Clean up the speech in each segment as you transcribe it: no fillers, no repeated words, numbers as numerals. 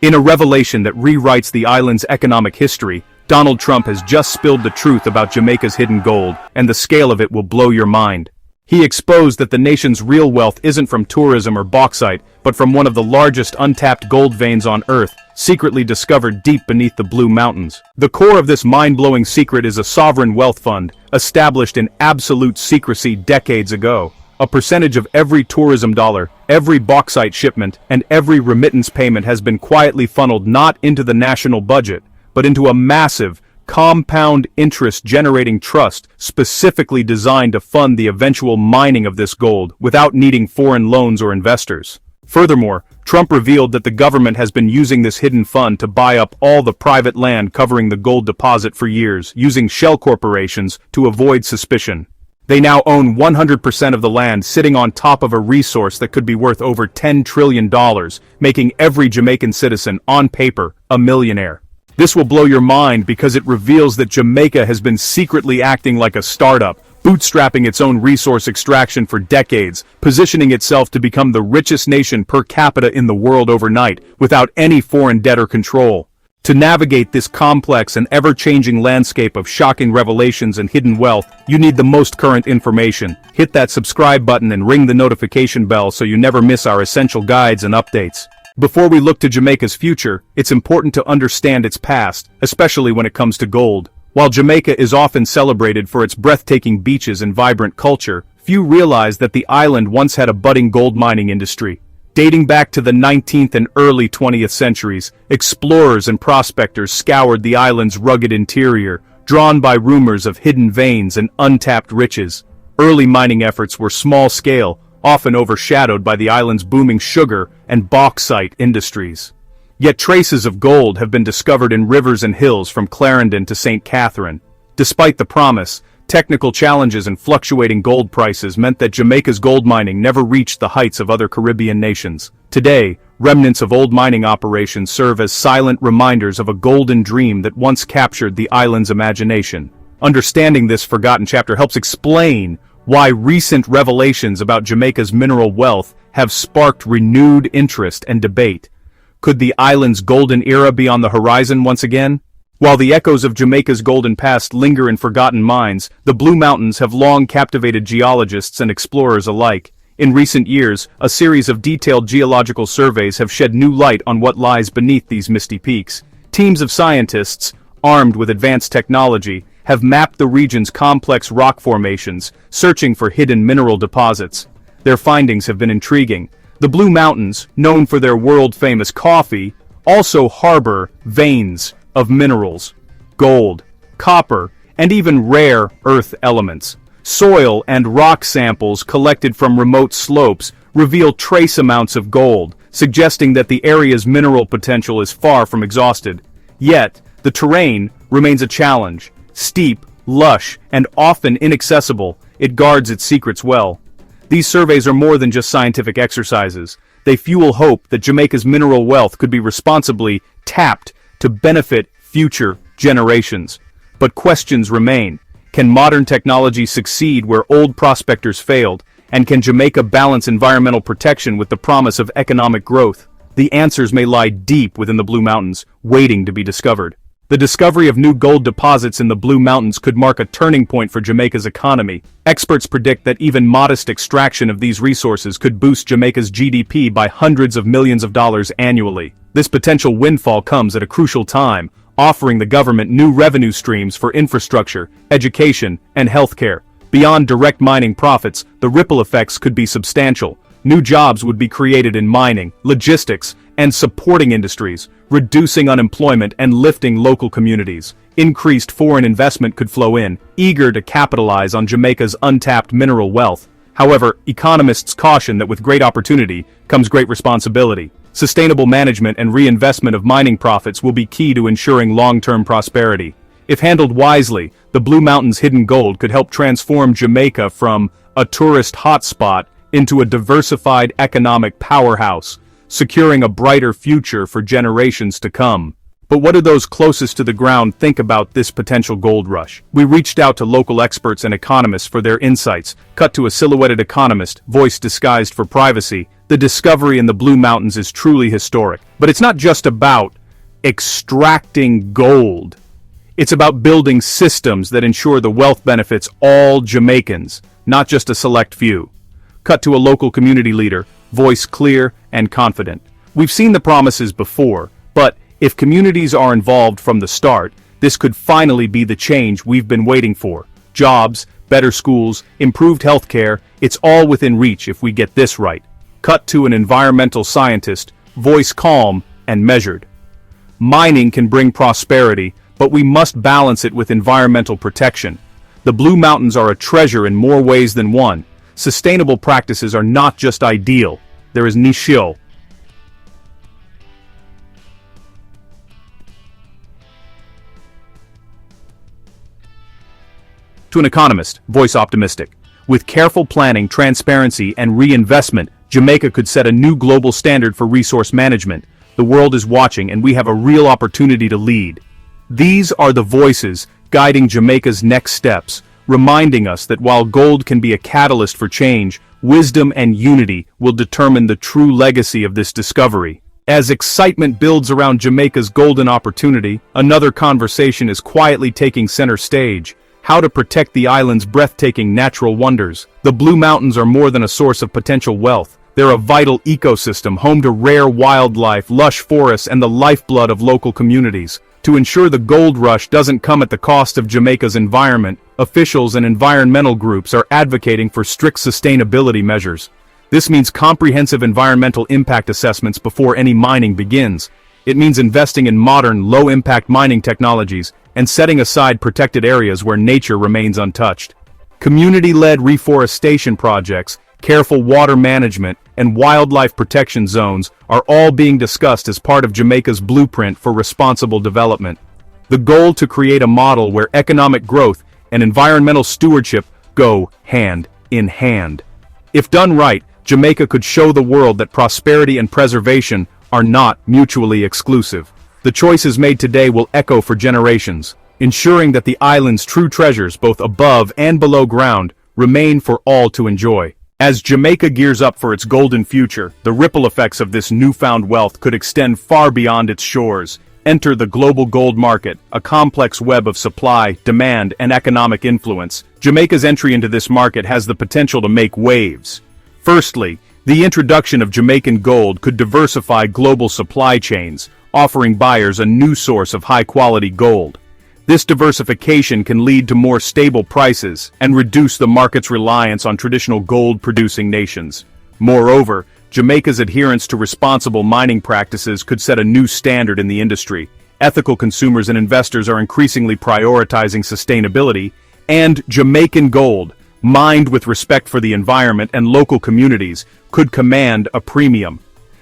In a revelation that rewrites the island's economic history, Donald Trump has just spilled the truth about Jamaica's hidden gold, and the scale of it will blow your mind. He exposed that the nation's real wealth isn't from tourism or bauxite, but from one of the largest untapped gold veins on Earth, secretly discovered deep beneath the Blue Mountains. The core of this mind-blowing secret is a sovereign wealth fund, established in absolute secrecy decades ago. A percentage of every tourism dollar, every bauxite shipment, and every remittance payment has been quietly funneled not into the national budget, but into a massive, compound interest-generating trust specifically designed to fund the eventual mining of this gold without needing foreign loans or investors. Furthermore, Trump revealed that the government has been using this hidden fund to buy up all the private land covering the gold deposit for years, using shell corporations to avoid suspicion. They now own 100% of the land, sitting on top of a resource that could be worth over $10 trillion, making every Jamaican citizen, on paper, a millionaire. This will blow your mind because it reveals that Jamaica has been secretly acting like a startup, bootstrapping its own resource extraction for decades, positioning itself to become the richest nation per capita in the world overnight, without any foreign debt or control. To navigate this complex and ever-changing landscape of shocking revelations and hidden wealth, you need the most current information. Hit that subscribe button and ring the notification bell so you never miss our essential guides and updates. Before we look to Jamaica's future, it's important to understand its past, especially when it comes to gold. While Jamaica is often celebrated for its breathtaking beaches and vibrant culture, few realize that the island once had a budding gold mining industry. Dating back to the 19th and early 20th centuries, explorers and prospectors scoured the island's rugged interior, drawn by rumors of hidden veins and untapped riches. Early mining efforts were small-scale, often overshadowed by the island's booming sugar and bauxite industries. Yet traces of gold have been discovered in rivers and hills from Clarendon to St. Catherine. Despite the promise, technical challenges and fluctuating gold prices meant that Jamaica's gold mining never reached the heights of other Caribbean nations. Today, remnants of old mining operations serve as silent reminders of a golden dream that once captured the island's imagination. Understanding this forgotten chapter helps explain why recent revelations about Jamaica's mineral wealth have sparked renewed interest and debate. Could the island's golden era be on the horizon once again? While the echoes of Jamaica's golden past linger in forgotten minds, the Blue Mountains have long captivated geologists and explorers alike. In recent years, a series of detailed geological surveys have shed new light on what lies beneath these misty peaks. Teams of scientists, armed with advanced technology, have mapped the region's complex rock formations, searching for hidden mineral deposits. Their findings have been intriguing. The Blue Mountains, known for their world-famous coffee, also harbor veins of minerals, gold, copper, and even rare earth elements. Soil and rock samples collected from remote slopes reveal trace amounts of gold, suggesting that the area's mineral potential is far from exhausted. Yet, the terrain remains a challenge. Steep, lush, and often inaccessible, it guards its secrets well. These surveys are more than just scientific exercises. They fuel hope that Jamaica's mineral wealth could be responsibly tapped to benefit future generations. But questions remain. Can modern technology succeed where old prospectors failed? And can Jamaica balance environmental protection with the promise of economic growth? The answers may lie deep within the Blue Mountains, waiting to be discovered. The discovery of new gold deposits in the Blue Mountains could mark a turning point for Jamaica's economy. Experts predict that even modest extraction of these resources could boost Jamaica's GDP by hundreds of millions of dollars annually. This potential windfall comes at a crucial time, offering the government new revenue streams for infrastructure, education, and healthcare. Beyond direct mining profits, the ripple effects could be substantial. New jobs would be created in mining, logistics, and supporting industries, reducing unemployment and lifting local communities. Increased foreign investment could flow in, eager to capitalize on Jamaica's untapped mineral wealth. However, economists caution that with great opportunity comes great responsibility. Sustainable management and reinvestment of mining profits will be key to ensuring long-term prosperity. If handled wisely, the Blue Mountains' hidden gold could help transform Jamaica from a tourist hotspot into a diversified economic powerhouse, securing a brighter future for generations to come. But what do those closest to the ground think about this potential gold rush? We reached out to local experts and economists for their insights. Cut to a silhouetted economist, voice disguised for privacy. the discovery in the Blue Mountains is truly historic. But it's not just about extracting gold. It's about building systems that ensure the wealth benefits all Jamaicans, not just a select few. Cut to a local community leader, voice clear and confident. We've seen the promises before, but if communities are involved from the start, this could finally be the change we've been waiting for. Jobs, better schools, improved healthcare, it's all within reach if we get this right. Cut to an environmental scientist, voice calm and measured. Mining can bring prosperity, but we must balance it with environmental protection. The Blue Mountains are a treasure in more ways than one. Sustainable practices are not just ideal, there is nishil. To an economist, voice optimistic. With careful planning, transparency, and reinvestment, Jamaica could set a new global standard for resource management. The world is watching, and we have a real opportunity to lead. These are the voices guiding Jamaica's next steps, reminding us that while gold can be a catalyst for change, wisdom and unity will determine the true legacy of this discovery. As excitement builds around Jamaica's golden opportunity, another conversation is quietly taking center stage. How to protect the island's breathtaking natural wonders. The Blue Mountains are more than a source of potential wealth. They're a vital ecosystem, home to rare wildlife, lush forests, and the lifeblood of local communities. To ensure the gold rush doesn't come at the cost of Jamaica's environment, officials and environmental groups are advocating for strict sustainability measures. This means comprehensive environmental impact assessments before any mining begins. It means investing in modern, low-impact mining technologies and setting aside protected areas where nature remains untouched. Community-led reforestation projects, careful water management, and wildlife protection zones are all being discussed as part of Jamaica's blueprint for responsible development. The goal to create a model where economic growth and environmental stewardship go hand in hand. If done right, Jamaica could show the world that prosperity and preservation are not mutually exclusive. The choices made today will echo for generations, ensuring that the island's true treasures, both above and below ground, remain for all to enjoy. As Jamaica gears up for its golden future, the ripple effects of this newfound wealth could extend far beyond its shores. Enter the global gold market, a complex web of supply, demand, and economic influence. Jamaica's entry into this market has the potential to make waves. Firstly, the introduction of Jamaican gold could diversify global supply chains, offering buyers a new source of high-quality gold. This diversification can lead to more stable prices and reduce the market's reliance on traditional gold-producing nations. Moreover, Jamaica's adherence to responsible mining practices could set a new standard in the industry. Ethical consumers and investors are increasingly prioritizing sustainability, and Jamaican gold, mined with respect for the environment and local communities, could command a premium.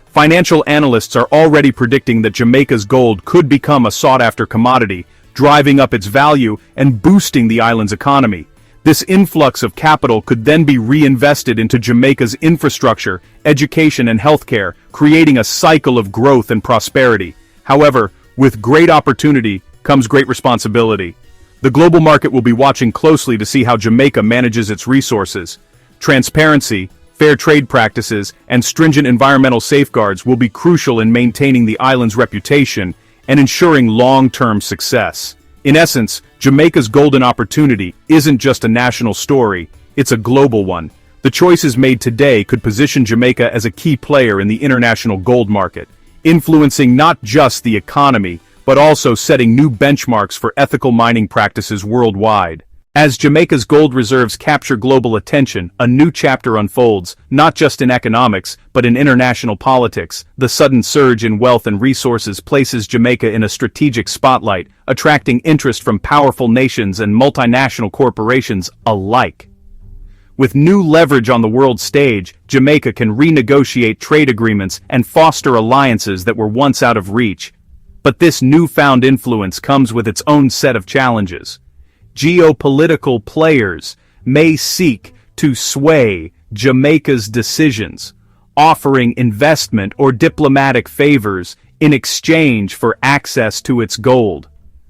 Financial analysts are already predicting that Jamaica's gold could become a sought-after commodity, driving up its value and boosting the island's economy. This influx of capital could then be reinvested into Jamaica's infrastructure, education, and healthcare, creating a cycle of growth and prosperity. However, with great opportunity comes great responsibility. The global market will be watching closely to see how Jamaica manages its resources. Transparency, fair trade practices, and stringent environmental safeguards will be crucial in maintaining the island's reputation and ensuring long-term success. In essence, Jamaica's golden opportunity isn't just a national story, it's a global one. The choices made today could position Jamaica as a key player in the international gold market, influencing not just the economy, but also setting new benchmarks for ethical mining practices worldwide. As Jamaica's gold reserves capture global attention, a new chapter unfolds, not just in economics, but in international politics. The sudden surge in wealth and resources places Jamaica in a strategic spotlight, attracting interest from powerful nations and multinational corporations alike. With new leverage on the world stage, Jamaica can renegotiate trade agreements and foster alliances that were once out of reach. But this newfound influence comes with its own set of challenges. Geopolitical players may seek to sway Jamaica's decisions, offering investment or diplomatic favors in exchange for access to its gold.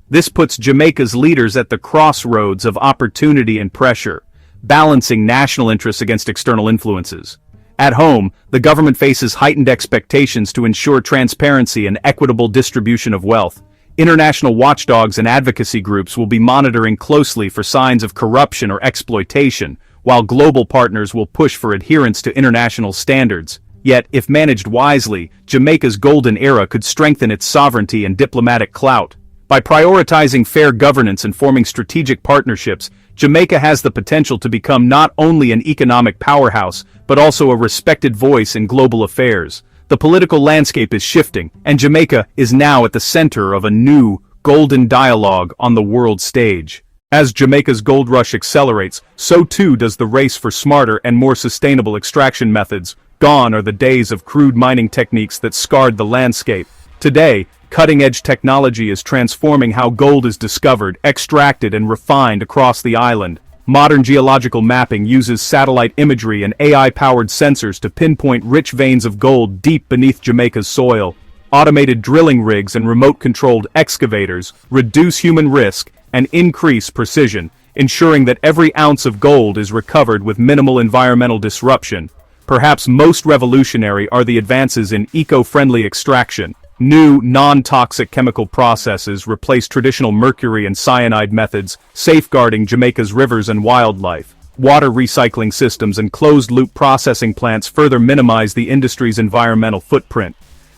This puts Jamaica's leaders at the crossroads of opportunity and pressure, balancing national interests against external influences. At home, the government faces heightened expectations to ensure transparency and equitable distribution of wealth. International watchdogs and advocacy groups will be monitoring closely for signs of corruption or exploitation, while global partners will push for adherence to international standards. Yet, if managed wisely, Jamaica's golden era could strengthen its sovereignty and diplomatic clout. By prioritizing fair governance and forming strategic partnerships, Jamaica has the potential to become not only an economic powerhouse, but also a respected voice in global affairs. The political landscape is shifting, and Jamaica is now at the center of a new, golden dialogue on the world stage. As Jamaica's gold rush accelerates, so too does the race for smarter and more sustainable extraction methods. Gone are the days of crude mining techniques that scarred the landscape. Today, cutting-edge technology is transforming how gold is discovered, extracted, and refined across the island. Modern geological mapping uses satellite imagery and AI-powered sensors to pinpoint rich veins of gold deep beneath Jamaica's soil. Automated drilling rigs and remote-controlled excavators reduce human risk and increase precision, ensuring that every ounce of gold is recovered with minimal environmental disruption. Perhaps most revolutionary are the advances in eco-friendly extraction. New, non-toxic chemical processes replace traditional mercury and cyanide methods, safeguarding Jamaica's rivers and wildlife. Water recycling systems and closed-loop processing plants further minimize the industry's environmental footprint.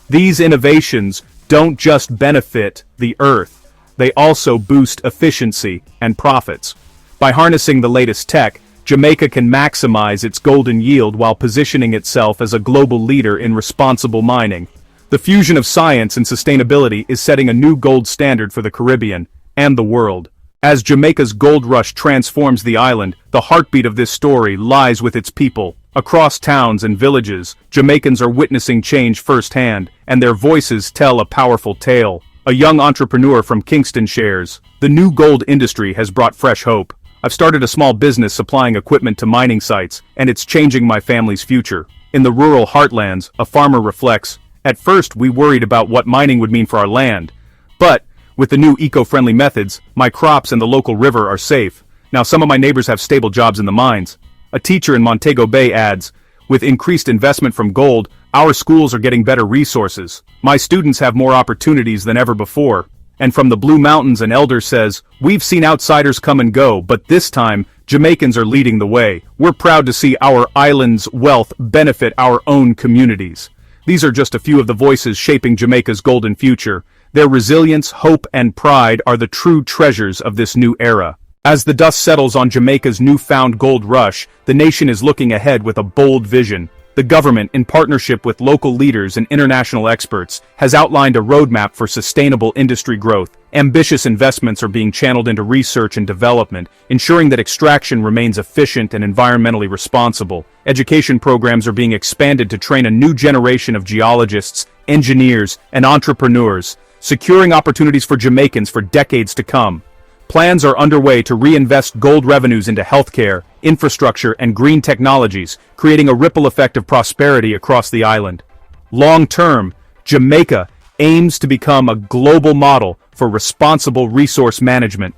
These innovations don't just benefit the earth, they also boost efficiency and profits. By harnessing the latest tech, Jamaica can maximize its golden yield while positioning itself as a global leader in responsible mining. The fusion of science and sustainability is setting a new gold standard for the Caribbean and the world. As Jamaica's gold rush transforms the island, the heartbeat of this story lies with its people. Across towns and villages, Jamaicans are witnessing change firsthand, and their voices tell a powerful tale. A young entrepreneur from Kingston shares, "The new gold industry has brought fresh hope. I've started a small business supplying equipment to mining sites, and it's changing my family's future." In the rural heartlands, a farmer reflects, "At first we worried about what mining would mean for our land. But, with the new eco-friendly methods, my crops and the local river are safe. Now some of my neighbors have stable jobs in the mines." A teacher in Montego Bay adds, "With increased investment from gold, our schools are getting better resources. My students have more opportunities than ever before." And from the Blue Mountains, an elder says, "We've seen outsiders come and go, but this time, Jamaicans are leading the way. We're proud to see our island's wealth benefit our own communities." These are just a few of the voices shaping Jamaica's golden future. Their resilience, hope, and pride are the true treasures of this new era. As the dust settles on Jamaica's newfound gold rush, the nation is looking ahead with a bold vision. The government, in partnership with local leaders and international experts, has outlined a roadmap for sustainable industry growth. Ambitious investments are being channeled into research and development, ensuring that extraction remains efficient and environmentally responsible. Education programs are being expanded to train a new generation of geologists, engineers, and entrepreneurs, securing opportunities for Jamaicans for decades to come. Plans are underway to reinvest gold revenues into healthcare, infrastructure, and green technologies, creating a ripple effect of prosperity across the island. Long-term, Jamaica aims to become a global model for responsible resource management,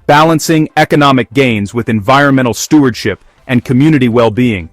balancing economic gains with environmental stewardship and community well-being.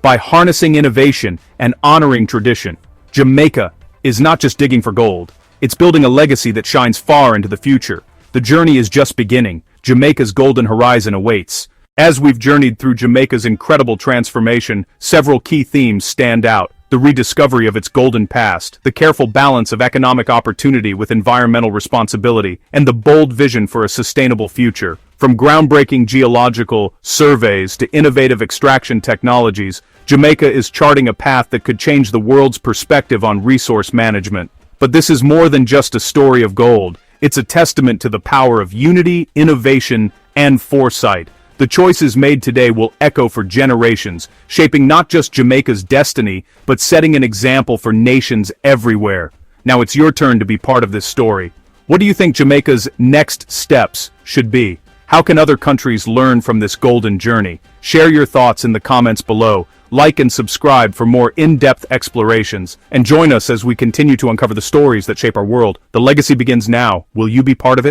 By harnessing innovation and honoring tradition, Jamaica is not just digging for gold, it's building a legacy that shines far into the future. The journey is just beginning. Jamaica's golden horizon awaits. As we've journeyed through Jamaica's incredible transformation, several key themes stand out. The rediscovery of its golden past, the careful balance of economic opportunity with environmental responsibility, and the bold vision for a sustainable future. From groundbreaking geological surveys to innovative extraction technologies, Jamaica is charting a path that could change the world's perspective on resource management. But this is more than just a story of gold. It's a testament to the power of unity, innovation, and foresight. The choices made today will echo for generations, shaping not just Jamaica's destiny, but setting an example for nations everywhere. Now it's your turn to be part of this story. What do you think Jamaica's next steps should be? How can other countries learn from this golden journey? Share your thoughts in the comments below. Like and subscribe for more in-depth explorations, and join us as we continue to uncover the stories that shape our world. The legacy begins now. Will you be part of it?